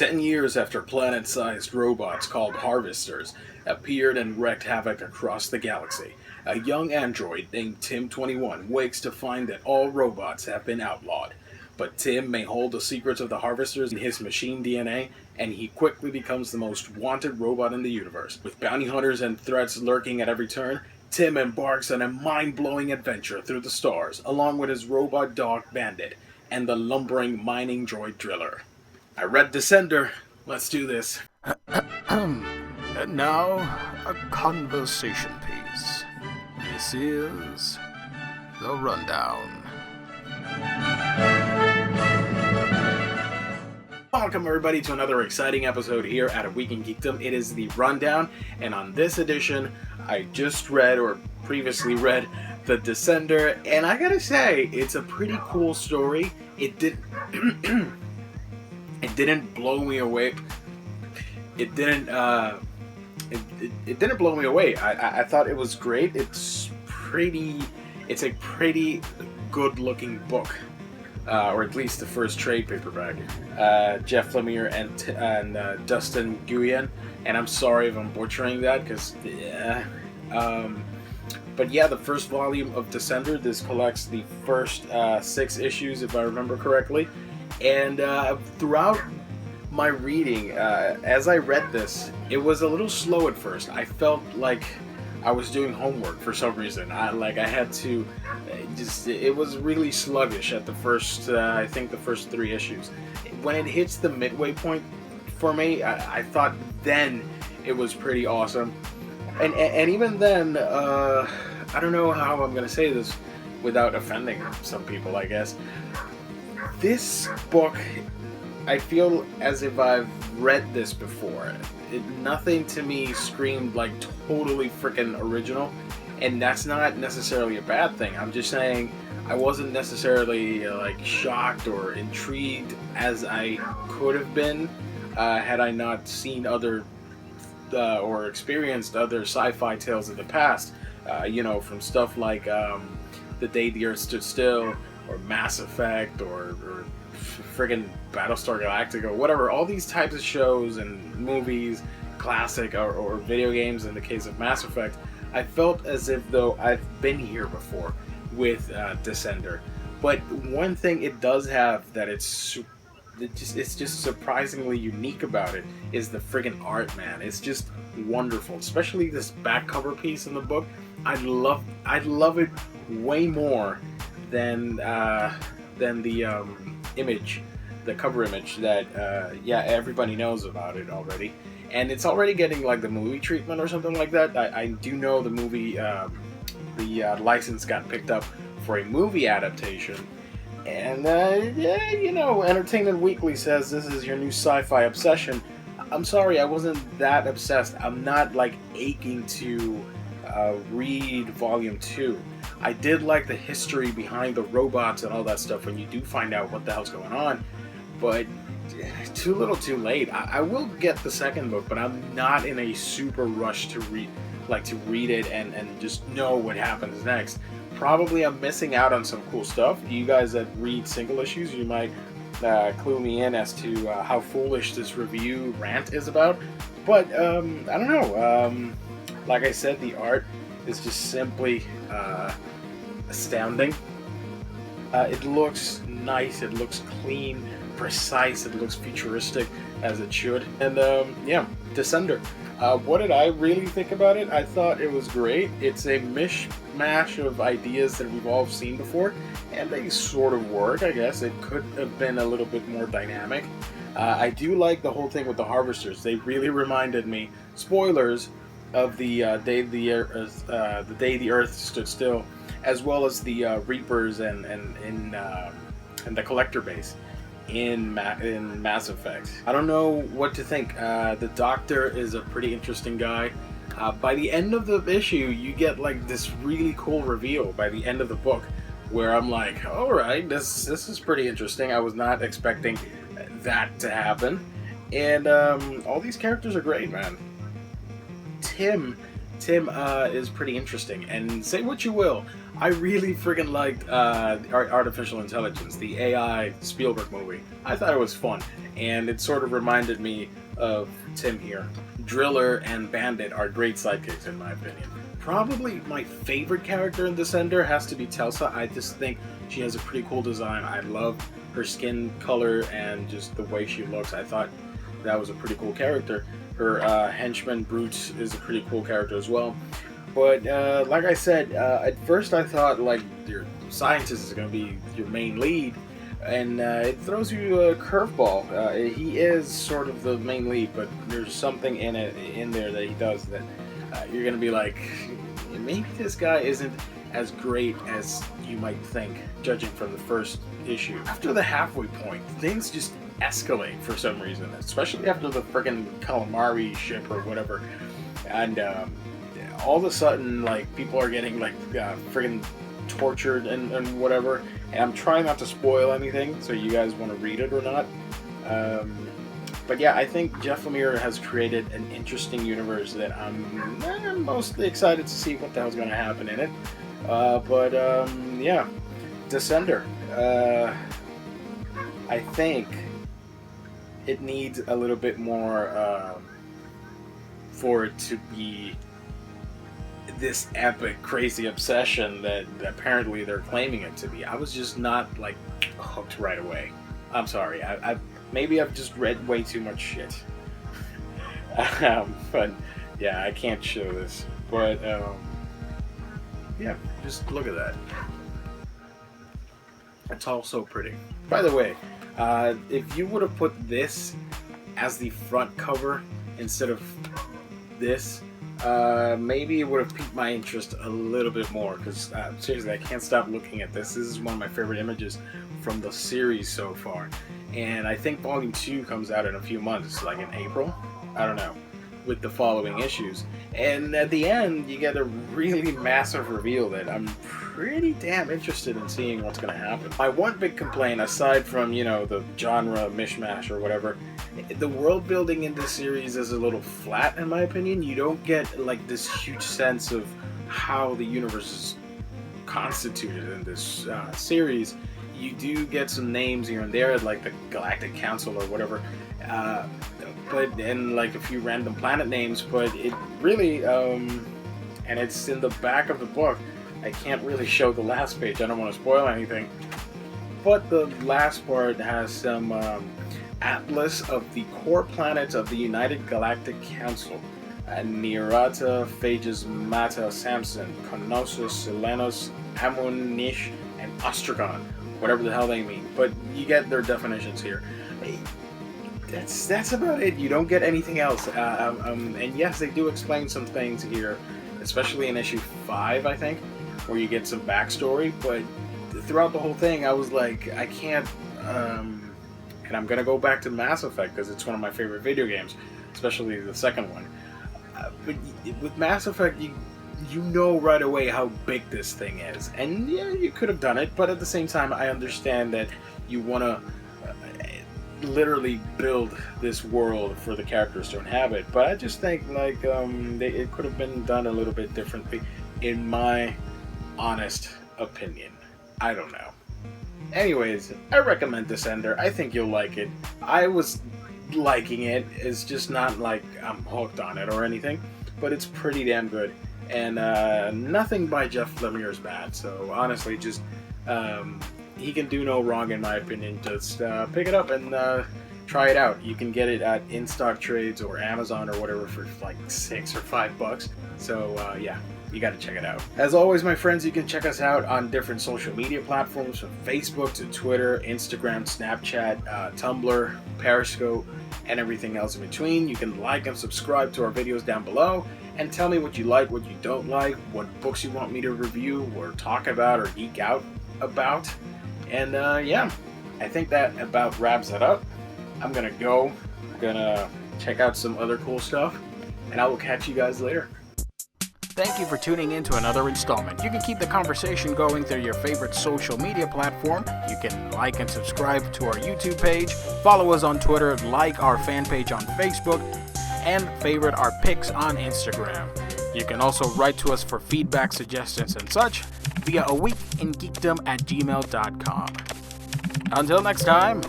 10 years after planet-sized robots called Harvesters appeared and wreaked havoc across the galaxy, a young android named Tim-21 wakes to find that all robots have been outlawed. But Tim may hold the secrets of the Harvesters in his machine DNA, and he quickly becomes the most wanted robot in the universe. With bounty hunters and threats lurking at every turn, Tim embarks on a mind-blowing adventure through the stars, along with his robot dog Bandit and the lumbering mining droid Driller. I read Descender. Let's do this. And now, a conversation piece. This is The Rundown. Welcome everybody to another exciting episode here at A Week in Geekdom. It is The Rundown, and on this edition, I just read, or previously read, The Descender, and I gotta say, it's a pretty cool story. It didn't blow me away. It didn't blow me away. I thought it was great. It's a pretty good looking book, or at least the first trade paperback. Jeff Lemire and Dustin Nguyen, and I'm sorry if I'm butchering that, because but yeah, the first volume of Descender. This collects the first 6 issues, if I remember correctly. And throughout my reading, as I read this, it was a little slow at first. I felt like I was doing homework for some reason. I had to it was really sluggish at the first, I think the first 3 issues. When it hits the midway point for me, I thought then it was pretty awesome. And even then, I don't know how I'm going to say this without offending some people, I guess. This book, I feel as if I've read this before. Nothing to me screamed like totally freaking original, and that's not necessarily a bad thing. I'm just saying I wasn't necessarily like shocked or intrigued as I could have been had I not seen other or experienced other sci-fi tales of the past. From stuff like The Day the Earth Stood Still, or Mass Effect, or friggin' Battlestar Galactica, whatever. All these types of shows and movies, classic or video games in the case of Mass Effect, I felt as if though I've been here before with Descender. But one thing it does have that it's just surprisingly unique about it is the friggin' art, man. It's just wonderful, especially this back cover piece in the book. I'd love it way more than the image, the cover image that everybody knows about it already, and it's already getting like the movie treatment or something like that. I do know the movie, the license got picked up for a movie adaptation, and Entertainment Weekly says this is your new sci-fi obsession. I'm sorry, I wasn't that obsessed. I'm not like aching to read volume 2. I did like the history behind the robots and all that stuff when you do find out what the hell's going on, but too little too late. I will get the second book, but I'm not in a super rush to read it and just know what happens next. Probably I'm missing out on some cool stuff. You guys that read single issues, you might clue me in as to how foolish this review rant is about, but I don't know. Like I said, the art is just simply astounding. It looks nice, it looks clean, precise, it looks futuristic as it should. And Descender. What did I really think about it? I thought it was great. It's a mishmash of ideas that we've all seen before, and they sort of work, I guess. It could have been a little bit more dynamic. I do like the whole thing with the Harvesters. They really reminded me, spoilers, of the day the Earth Stood Still, as well as the Reapers and the Collector base in Mass Effect. I don't know what to think. The Doctor is a pretty interesting guy. By the end of the issue, you get like this really cool reveal by the end of the book, where I'm like, all right, this is pretty interesting. I was not expecting that to happen, and all these characters are great, man. Tim is pretty interesting, and say what you will, I really friggin' liked Artificial Intelligence, the AI Spielberg movie. I thought it was fun, and it sort of reminded me of Tim here. Driller and Bandit are great sidekicks in my opinion. Probably my favorite character in Descender has to be Telsa. I just think she has a pretty cool design. I love her skin color and just the way she looks. I thought that was a pretty cool character. Her henchman Brute is a pretty cool character as well. But like I said, at first I thought like your scientist is going to be your main lead, and it throws you a curveball. He is sort of the main lead, but there's something in there that he does that you're going to be like, maybe this guy isn't as great as you might think, judging from the first issue. After the halfway point, things just escalate for some reason, especially after the friggin' calamari ship or whatever, and all of a sudden, like, people are getting like friggin' tortured and whatever. And I'm trying not to spoil anything, so you guys want to read it or not. But yeah, I think Jeff Lemire has created an interesting universe that I'm mostly excited to see what the hell's going to happen in it. Yeah, Descender. I think it needs a little bit more for it to be this epic, crazy obsession that apparently they're claiming it to be. I was just not like hooked right away. I'm sorry. Maybe I've just read way too much shit. But yeah, I can't show this. But yeah, just look at that. It's all so pretty. By the way, if you would have put this as the front cover instead of this, maybe it would have piqued my interest a little bit more, because seriously, I can't stop looking at this. This is one of my favorite images from the series so far, and I think Volume 2 comes out in a few months, like in April, I don't know, with the following issues. And at the end, you get a really massive reveal that I'm pretty damn interested in seeing what's going to happen. My one big complaint, aside from, you know, the genre mishmash or whatever, the world building in this series is a little flat in my opinion. You don't get like this huge sense of how the universe is constituted in this series. You do get some names here and there, like the Galactic Council or whatever, and like a few random planet names, but it really, and it's in the back of the book. I can't really show the last page, I don't want to spoil anything, but the last part has some atlas of the core planets of the United Galactic Council. Nirata, Phages, Mata, Samson, Knossos, Selenos, Amunish, and Ostragon. Whatever the hell they mean. But you get their definitions here. That's about it. You don't get anything else. And yes, they do explain some things here, especially in issue 5, I think, where you get some backstory. But throughout the whole thing, I was like, I can't... and I'm going to go back to Mass Effect because it's one of my favorite video games, especially the second one. But with Mass Effect, you know right away how big this thing is. And yeah, you could have done it, but at the same time, I understand that you want to literally build this world for the characters to inhabit. But I just think like it could have been done a little bit differently, in my honest opinion. I don't know. Anyways, I recommend Descender. I think you'll like it. I was liking it. It's just not like I'm hooked on it or anything, but it's pretty damn good. And nothing by Jeff Lemire is bad. So honestly, just he can do no wrong in my opinion. Just pick it up and try it out. You can get it at In-Stock Trades or Amazon or whatever for like $6 or $5. So yeah, you got to check it out. As always, my friends, you can check us out on different social media platforms, from Facebook to Twitter, Instagram, Snapchat, Tumblr, Periscope, and everything else in between. You can like and subscribe to our videos down below, and tell me what you like, what you don't like, what books you want me to review or talk about or geek out about. And yeah, I think that about wraps it up. I'm gonna go. I'm gonna check out some other cool stuff, and I will catch you guys later. Thank you for tuning in to another installment. You can keep the conversation going through your favorite social media platform. You can like and subscribe to our YouTube page, follow us on Twitter, like our fan page on Facebook, and favorite our pics on Instagram. You can also write to us for feedback, suggestions, and such via aweekingeekdom@gmail.com. Until next time,